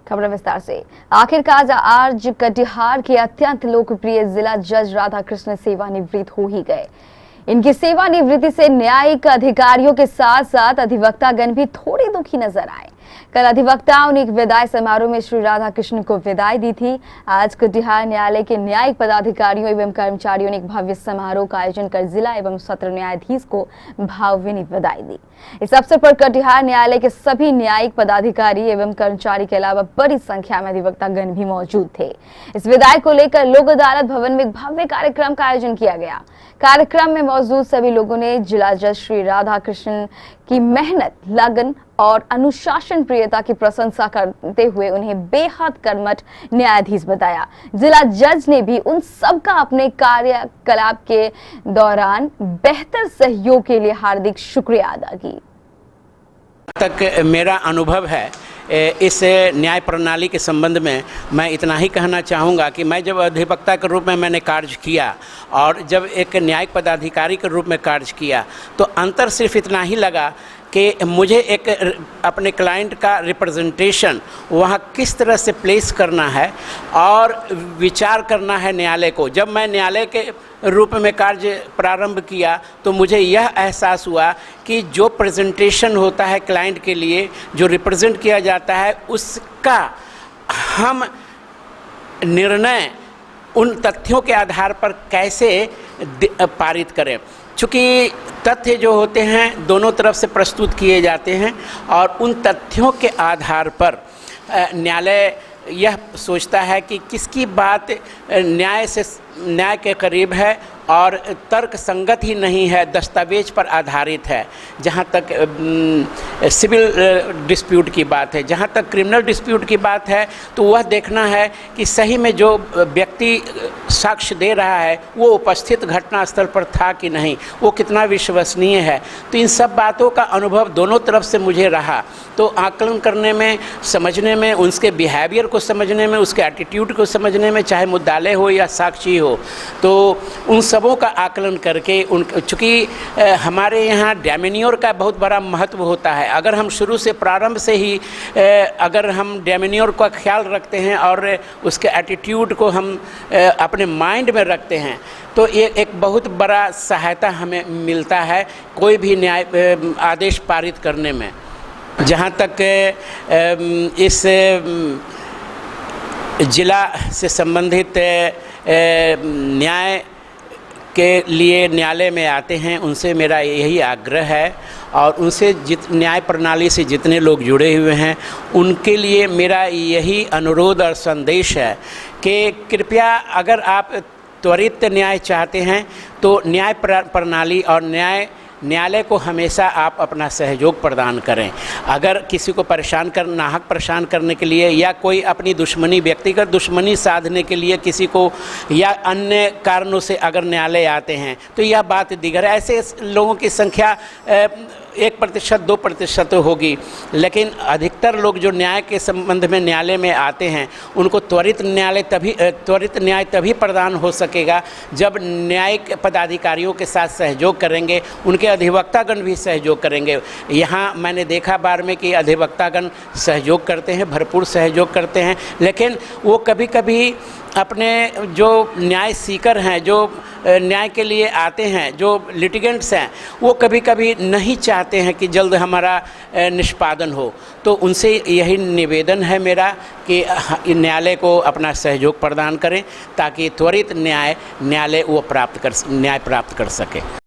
खबर विस्तार से। आखिरकार आज कटिहार के अत्यंत लोकप्रिय जिला जज राधाकृष्ण सेवानिवृत्त हो ही गए। इनकी सेवानिवृत्ति से न्यायिक अधिकारियों के साथ साथ अधिवक्तागण भी थोड़े दुखी नजर आए। कल अधिवक्ताओं ने एक विदाई समारोह में श्री राधाकृष्ण को विदाई दी थी। आज कटिहार न्यायालय के न्यायिक पदाधिकारियों एवं कर्मचारियों ने एक भव्य समारोह का आयोजन कर जिला एवं सत्र न्यायाधीश को भावभीनी विदाई दी। इस अवसर पर कटिहार न्यायालय के सभी न्यायिक पदाधिकारी एवं कर्मचारी के अलावा बड़ी संख्या में अधिवक्तागण भी मौजूद थे। इस विदाई को लेकर लोक अदालत भवन में एक भव्य कार्यक्रम का आयोजन किया गया। कार्यक्रम में मौजूद सभी लोगों ने जिला जज श्री राधाकृष्ण की मेहनत, लगन और अनुशासन प्रियता की प्रशंसा करते हुए उन्हें बेहद कर्मठ न्यायाधीश बताया। जिला जज ने भी उन सबका अपने कार्यकलाप के दौरान बेहतर सहयोग के लिए हार्दिक शुक्रिया अदा की। तक मेरा अनुभव है इस न्याय प्रणाली के संबंध में मैं इतना ही कहना चाहूँगा कि मैं जब अधिवक्ता के रूप में मैंने कार्य किया और जब एक न्यायिक पदाधिकारी के रूप में कार्य किया तो अंतर सिर्फ इतना ही लगा कि मुझे एक अपने क्लाइंट का रिप्रेजेंटेशन वहाँ किस तरह से प्लेस करना है और विचार करना है न्यायालय को। जब मैं न्यायालय के रूप में कार्य प्रारंभ किया तो मुझे यह एहसास हुआ कि जो प्रेजेंटेशन होता है क्लाइंट के लिए, जो रिप्रेजेंट किया जाता है, उसका हम निर्णय उन तथ्यों के आधार पर कैसे पारित करें। चूँकि तथ्य जो होते हैं दोनों तरफ से प्रस्तुत किए जाते हैं और उन तथ्यों के आधार पर न्यायालय यह सोचता है कि किसकी बात न्याय के करीब है और तर्क संगत ही नहीं है, दस्तावेज पर आधारित है। जहाँ तक सिविल डिस्प्यूट की बात है, जहाँ तक क्रिमिनल डिस्प्यूट की बात है तो वह देखना है कि सही में जो व्यक्ति साक्ष्य दे रहा है वो उपस्थित घटनास्थल पर था कि नहीं, वो कितना विश्वसनीय है। तो इन सब बातों का अनुभव दोनों तरफ से मुझे रहा। तो आकलन करने में, समझने में, उसके बिहेवियर को समझने में, उसके एटीट्यूड को समझने में, चाहे मुद्दालय हो या साक्षी हो, तो उन सबों का आकलन करके चूँकि हमारे यहाँ डैमेन्योर का बहुत बड़ा महत्व होता है। अगर हम शुरू से प्रारंभ से ही अगर हम डैमेन्योर का ख्याल रखते हैं और उसके एटीट्यूड को हम अपने माइंड में रखते हैं तो ये एक बहुत बड़ा सहायता हमें मिलता है कोई भी न्याय आदेश पारित करने में। जहाँ तक इस जिला से संबंधित न्याय के लिए न्यायालय में आते हैं उनसे मेरा यही आग्रह है और उनसे न्याय प्रणाली से जितने लोग जुड़े हुए हैं उनके लिए मेरा यही अनुरोध और संदेश है कि कृपया अगर आप त्वरित न्याय चाहते हैं तो न्याय प्रणाली और न्यायालय को हमेशा आप अपना सहयोग प्रदान करें। अगर किसी को नाहक परेशान करने के लिए या कोई अपनी दुश्मनी, व्यक्तिगत दुश्मनी साधने के लिए किसी को या अन्य कारणों से अगर न्यायालय आते हैं तो यह बात दिगर है। ऐसे लोगों की संख्या 1%, 2% होगी, लेकिन अधिकतर लोग जो न्याय के संबंध में न्यायालय में आते हैं उनको त्वरित न्याय तभी प्रदान हो सकेगा जब न्यायिक पदाधिकारियों के साथ सहयोग करेंगे, उनके अधिवक्तागण भी सहयोग करेंगे। यहाँ मैंने देखा बार में कि अधिवक्तागण सहयोग करते हैं, भरपूर सहयोग करते हैं, लेकिन वो कभी कभी अपने जो न्याय सीकर हैं, जो न्याय के लिए आते हैं, जो लिटिगेंट्स हैं, वो कभी कभी नहीं चाहते हैं कि जल्द हमारा निष्पादन हो। तो उनसे यही निवेदन है मेरा कि न्यायालय को अपना सहयोग प्रदान करें ताकि त्वरित न्याय वो न्याय प्राप्त कर सके।